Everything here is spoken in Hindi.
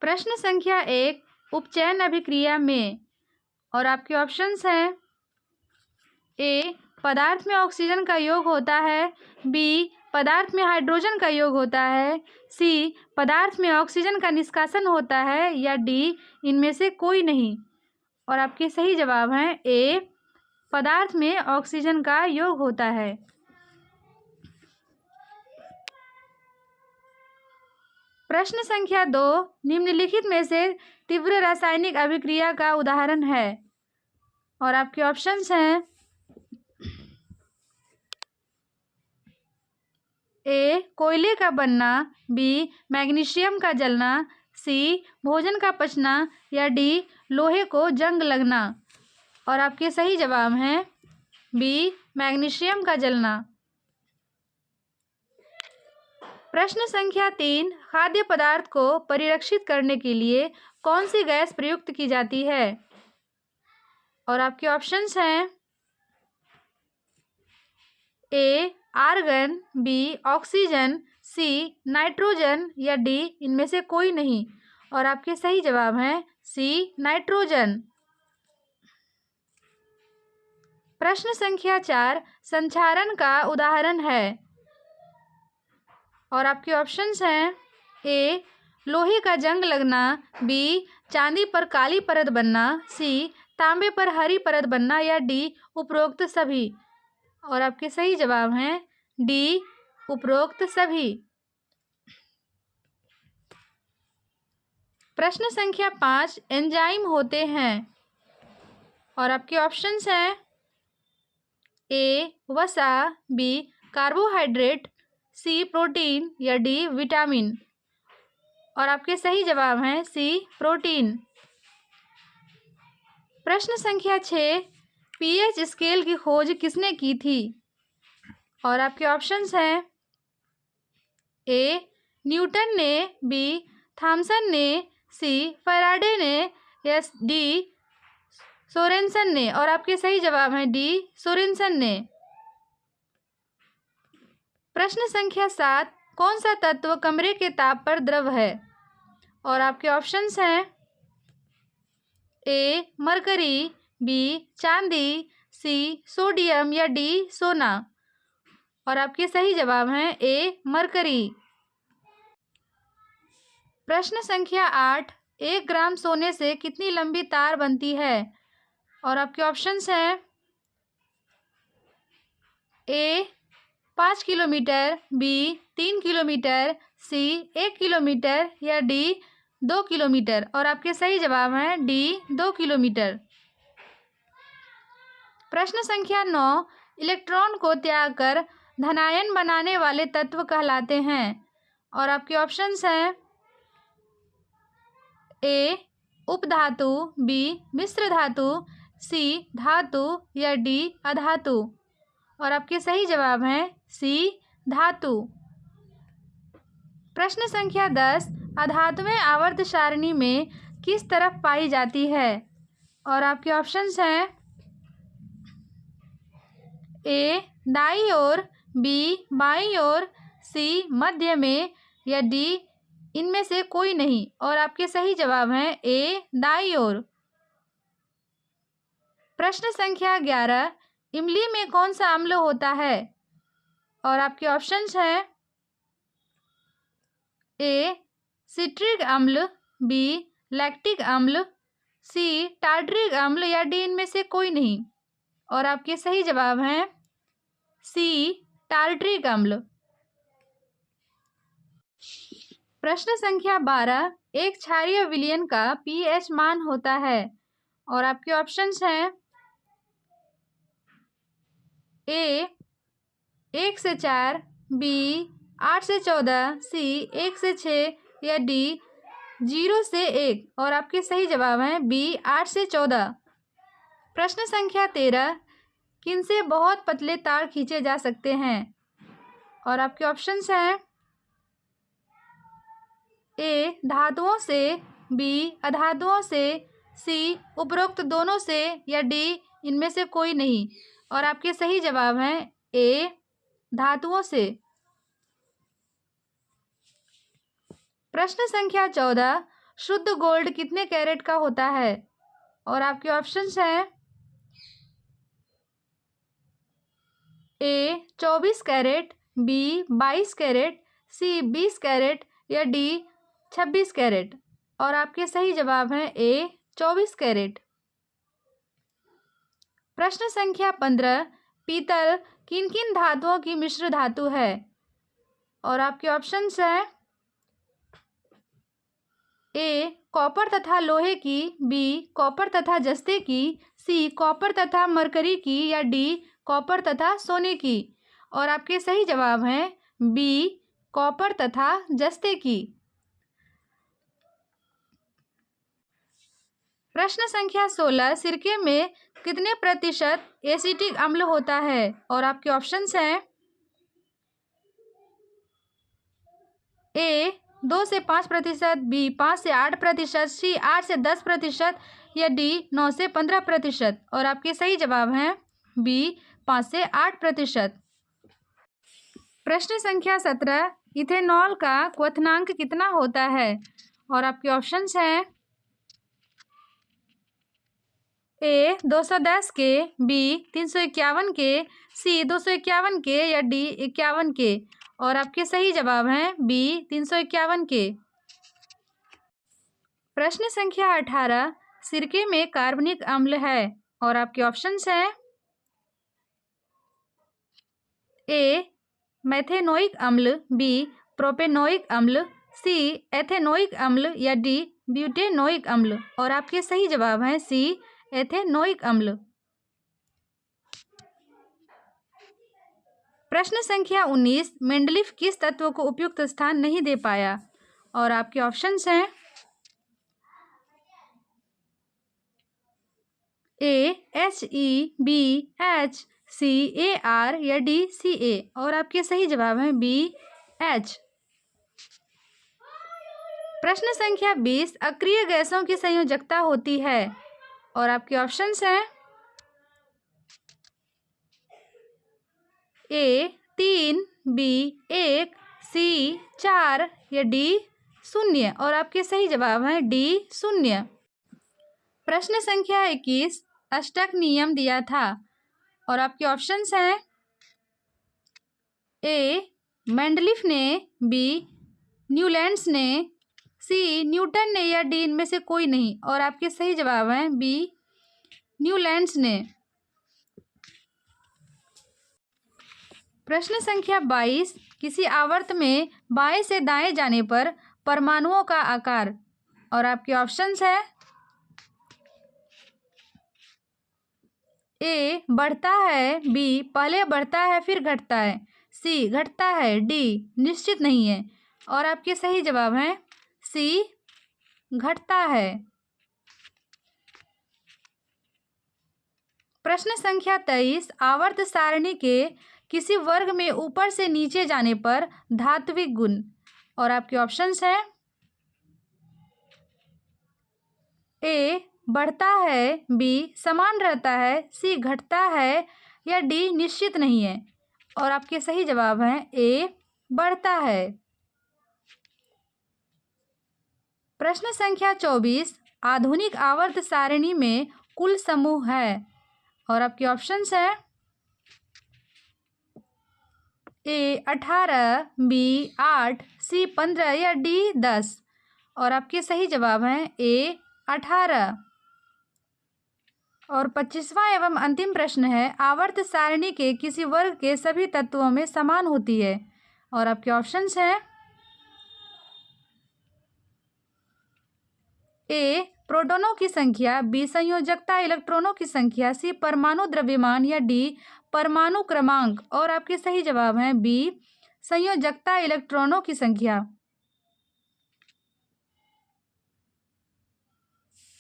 प्रश्न संख्या 1, उपचयन अभिक्रिया में, और आपके ऑप्शंस हैं ए, पदार्थ में ऑक्सीजन का योग होता है, बी, पदार्थ में हाइड्रोजन का योग होता है, सी, पदार्थ में ऑक्सीजन का निष्कासन होता है, या डी, इनमें से कोई नहीं। और आपके सही जवाब हैं ए, पदार्थ में ऑक्सीजन का योग होता है। प्रश्न संख्या 2, निम्नलिखित में से तीव्र रासायनिक अभिक्रिया का उदाहरण है, और आपके ऑप्शंस हैं ए, कोयले का बनना, बी, मैग्नीशियम का जलना, सी, भोजन का पचना, या डी, लोहे को जंग लगना। और आपके सही जवाब हैं बी, मैग्नीशियम का जलना। प्रश्न संख्या 3, खाद्य पदार्थ को परिरक्षित करने के लिए कौन सी गैस प्रयुक्त की जाती है? और आपके ऑप्शंस हैं ए, आर्गन, बी, ऑक्सीजन, सी, नाइट्रोजन, या डी, इनमें से कोई नहीं। और आपके सही जवाब हैं सी, नाइट्रोजन। प्रश्न संख्या 4, संक्षारण का उदाहरण है, और आपके ऑप्शंस हैं ए, लोहे का जंग लगना, बी, चांदी पर काली परत बनना, सी, तांबे पर हरी परत बनना, या डी, उपरोक्त सभी। और आपके सही जवाब हैं डी, उपरोक्त सभी। प्रश्न संख्या 5, एंजाइम होते हैं, और आपके ऑप्शंस हैं ए, वसा, बी, कार्बोहाइड्रेट, सी, प्रोटीन, या डी, विटामिन। और आपके सही जवाब हैं सी, प्रोटीन। प्रश्न संख्या 6, पीएच स्केल की खोज किसने की थी? और आपके ऑप्शंस हैं ए, न्यूटन ने, बी, थॉमसन ने, सी, फैराडे ने, या डी, सोरेनसन ने। और आपके सही जवाब हैं डी, सोरेनसन ने। प्रश्न संख्या 7, कौन सा तत्व कमरे के ताप पर द्रव है? और आपके ऑप्शंस हैं ए, मरकरी, बी, चांदी, सी, सोडियम, या डी, सोना। और आपके सही जवाब हैं ए, मरकरी। प्रश्न संख्या 8, 1 ग्राम सोने से कितनी लंबी तार बनती है? और आपके ऑप्शंस हैं ए, 5 किलोमीटर, बी, 3 किलोमीटर, सी, 1 किलोमीटर, या डी, 2 किलोमीटर। और आपके सही जवाब हैं डी, 2 किलोमीटर। प्रश्न संख्या 9, इलेक्ट्रॉन को त्याग कर धनायन बनाने वाले तत्व कहलाते हैं। और आपके ऑप्शंस हैं ए, उपधातु, बी, मिश्र धातु, सी, धातु, या डी, अधातु। और आपके सही जवाब हैं सी, धातु। प्रश्न संख्या 10, अधातुएं आवर्त सारणी में किस तरफ पाई जाती है? और आपके ऑप्शंस हैं ए, दाईं ओर, बी, बाईं ओर, सी, मध्य में, या डी, इनमें से कोई नहीं। और आपके सही जवाब हैं ए, दाईं ओर। प्रश्न संख्या 11, इमली में कौन सा अम्ल होता है? और आपके ऑप्शंस हैं ए, सिट्रिक अम्ल, बी, लैक्टिक अम्ल, सी, टार्टरिक अम्ल, या डी, इनमें से कोई नहीं। और आपके सही जवाब हैं सी, टार्टरिक अम्ल। प्रश्न संख्या 12, एक क्षारीय विलयन का पीएच मान होता है। और आपके ऑप्शंस हैं ए, 1 से 4, बी, 8 से 14, सी, 1 से 6, या डी, 0 से 1। और आपके सही जवाब हैं बी, 8 से 14। प्रश्न संख्या 13, किनसे बहुत पतले तार खींचे जा सकते हैं? और आपके ऑप्शंस हैं ए, धातुओं से, बी, अधातुओं से, सी, उपरोक्त दोनों से, या डी, इनमें से कोई नहीं। और आपके सही जवाब हैं ए, धातुओं से। प्रश्न संख्या 14, शुद्ध गोल्ड कितने कैरेट का होता है? और आपके ऑप्शंस हैं ए 24 कैरेट, बी 22 कैरेट, सी 20 कैरेट या डी 26 कैरेट। और आपके सही जवाब हैं ए 24 कैरेट। प्रश्न संख्या 15, पीतल किन किन धातुओं की मिश्र धातु है? और आपके ऑप्शंस हैं ए कॉपर तथा लोहे की, बी कॉपर तथा जस्ते की, सी कॉपर तथा मरकरी की या डी कॉपर तथा सोने की। और आपके सही जवाब हैं बी कॉपर तथा जस्ते की। प्रश्न संख्या 16, सिरके में कितने प्रतिशत एसिटिक अम्ल होता है? और आपके ऑप्शंस हैं ए 2 से 5%, बी 5 से 8%, सी 8 से 10% या डी 9 से 15%। और आपके सही जवाब हैं बी 5 से 8%। प्रश्न संख्या 17, इथेनॉल का क्वथनांक कितना होता है? और आपके ऑप्शंस हैं ए 210 के, बी 351 के, सी 251 के या डी 51 के। और आपके सही जवाब हैं बी 351 के। प्रश्न संख्या 18, सिरके में कार्बनिक अम्ल है? और आपके ऑप्शंस हैं ए मेथेनोइक अम्ल, बी प्रोपेनोइक अम्ल, सी एथेनोइक अम्ल या डी ब्यूटेनोइक अम्ल। और आपके सही जवाब हैं सी एथेनोइक अम्ल। प्रश्न संख्या 19, मेंडलीफ किस तत्व को उपयुक्त स्थान नहीं दे पाया? और आपके ऑप्शंस हैं A HE, B H, C AR या डी CA। और आपके सही जवाब हैं बी H। प्रश्न संख्या 20, अक्रिय गैसों की संयोजकता होती है? और आपके ऑप्शंस हैं ए 3, बी 1, सी 4 या डी 0। और आपके सही जवाब हैं डी 0। प्रश्न संख्या 21, अष्टक नियम दिया था? और आपके ऑप्शंस हैं ए मेंडलीफ ने, बी न्यूलैंड्स ने, सी न्यूटन ने या डी इनमें से कोई नहीं। और आपके सही जवाब हैं बी न्यूलैंड्स ने। प्रश्न संख्या 22, किसी आवर्त में बाएं से दाएं जाने पर परमाणुओं का आकार? और आपके ऑप्शंस हैं ए बढ़ता है, बी पहले बढ़ता है फिर घटता है, सी घटता है, डी निश्चित नहीं है। और आपके सही जवाब हैं सी घटता है। प्रश्न संख्या 23, आवर्त सारणी के किसी वर्ग में ऊपर से नीचे जाने पर धात्विक गुण? और आपके ऑप्शंस हैं ए बढ़ता है, बी समान रहता है, सी घटता है या डी निश्चित नहीं है। और आपके सही जवाब हैं ए बढ़ता है। प्रश्न संख्या 24, आधुनिक आवर्त सारणी में कुल समूह है? और आपके ऑप्शंस हैं ए 18, बी 8, सी 15 या डी 10। और आपके सही जवाब हैं ए 18। और 25वां एवं अंतिम प्रश्न है, आवर्त सारणी के किसी वर्ग के सभी तत्वों में समान होती है? और आपके ऑप्शंस हैं ए प्रोटॉनों की संख्या, बी संयोजकता इलेक्ट्रॉनों की संख्या, सी परमाणु द्रव्यमान या डी परमाणु क्रमांक। और आपके सही जवाब हैं बी संयोजकता इलेक्ट्रॉनों की संख्या।